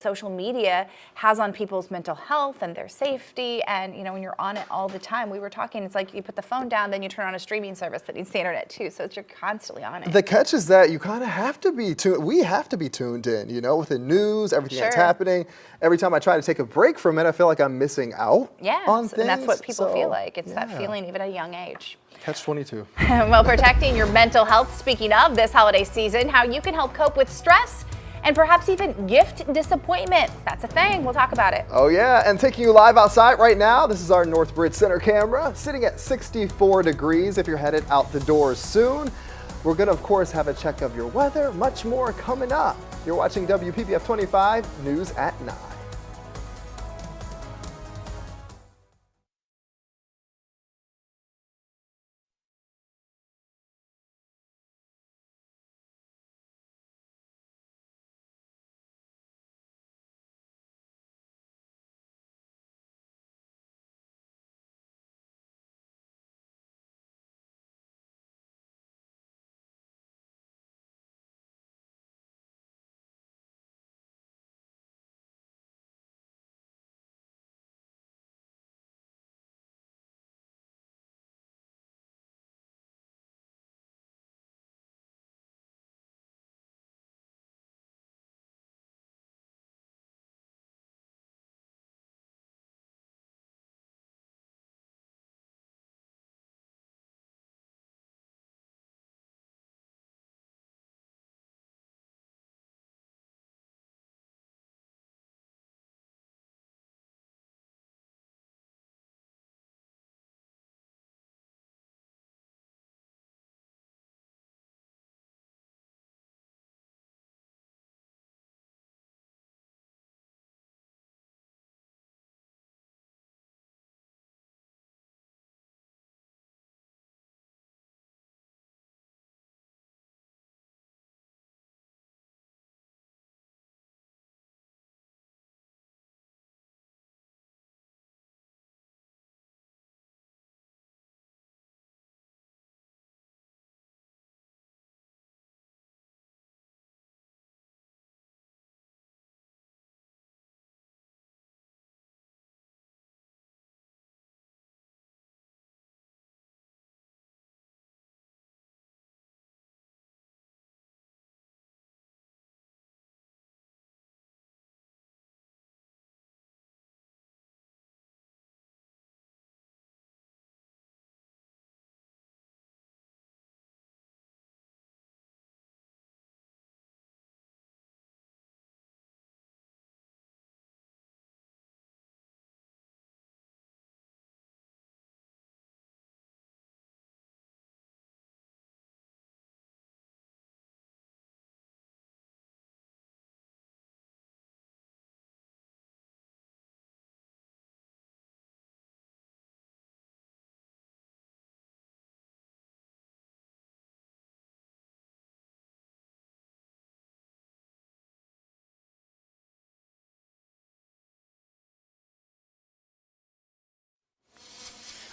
social media has on people's mental health and their safety. And, you know, when you're on it all the time, we were talking, it's like you put the phone down, then you turn on a streaming service that needs the internet too. So you're constantly on it. The catch is that you kind of have to be we have to be tuned in, you know, with the news, everything that's happening. Every time I try to take a break from it, I feel like I'm missing out on things. And that's what people feel like. It's that feeling even at a young age. Catch-22. Well, protecting your mental health, speaking of this holiday season, how you can help cope with stress and perhaps even gift disappointment. That's a thing. We'll talk about it. Oh yeah, and taking you live outside right now, this is our Northbridge Center camera, sitting at 64 degrees if you're headed out the doors soon. We're gonna, of course, have a check of your weather, much more coming up. You're watching WPBF 25 News at 9.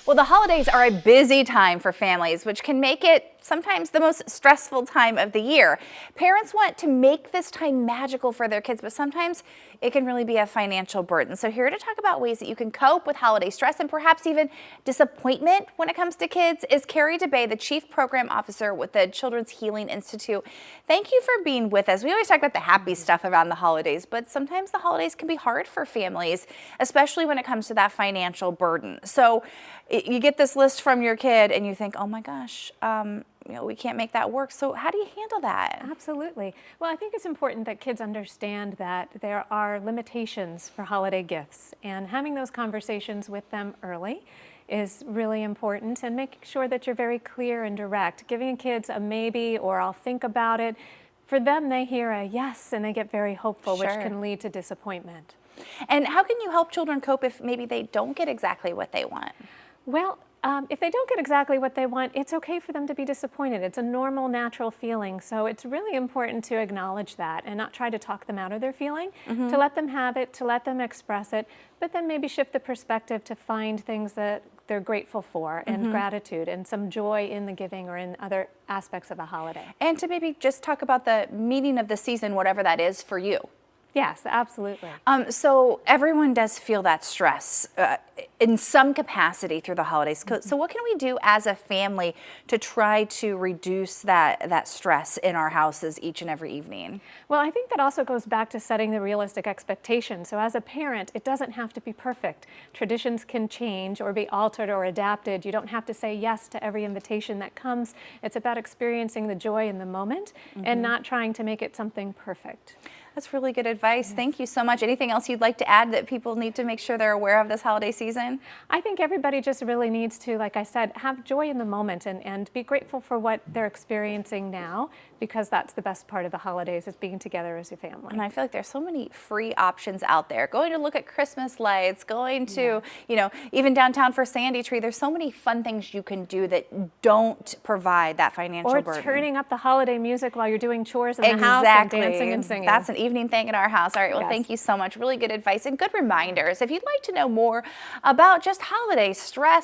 Well, the holidays are a busy time for families, which can make it sometimes the most stressful time of the year. Parents want to make this time magical for their kids, but sometimes it can really be a financial burden. So here to talk about ways that you can cope with holiday stress and perhaps even disappointment when it comes to kids is Carrie DeBay, the Chief Program Officer with the Children's Healing Institute. Thank you for being with us. We always talk about the happy stuff around the holidays, but sometimes the holidays can be hard for families, especially when it comes to that financial burden. So you get this list from your kid and you think, oh my gosh, you know, we can't make that work. So how do you handle that? Absolutely. Well, I think it's important that kids understand that there are limitations for holiday gifts, and having those conversations with them early is really important, and making sure that you're very clear and direct. Giving kids a maybe or I'll think about it, for them they hear a yes and they get very hopeful, which can lead to disappointment. And how can you help children cope if maybe they don't get exactly what they want? Well, if they don't get exactly what they want, it's okay for them to be disappointed. It's a normal, natural feeling. So it's really important to acknowledge that and not try to talk them out of their feeling, to let them have it, to let them express it, but then maybe shift the perspective to find things that they're grateful for and gratitude and some joy in the giving or in other aspects of a holiday. And to maybe just talk about the meaning of the season, whatever that is for you. Yes, absolutely. So everyone does feel that stress in some capacity through the holidays. So what can we do as a family to try to reduce that stress in our houses each and every evening? Well, I think that also goes back to setting the realistic expectations. So as a parent, it doesn't have to be perfect. Traditions can change or be altered or adapted. You don't have to say yes to every invitation that comes. It's about experiencing the joy in the moment and not trying to make it something perfect. That's really good advice. Thank you so much. Anything else you'd like to add that people need to make sure they're aware of this holiday season? I think everybody just really needs to, like I said, have joy in the moment and be grateful for what they're experiencing now, because that's the best part of the holidays, is being together as a family. And I feel like there's so many free options out there. Going to look at Christmas lights, going to, you know, even downtown for Sandy Tree. There's so many fun things you can do that don't provide that financial burden. Or turning up the holiday music while you're doing chores in the house and dancing and singing. That's an evening thing in our house. All right, well, Yes. Thank you so much. Really good advice and good reminders. If you'd like to know more about just holiday stress,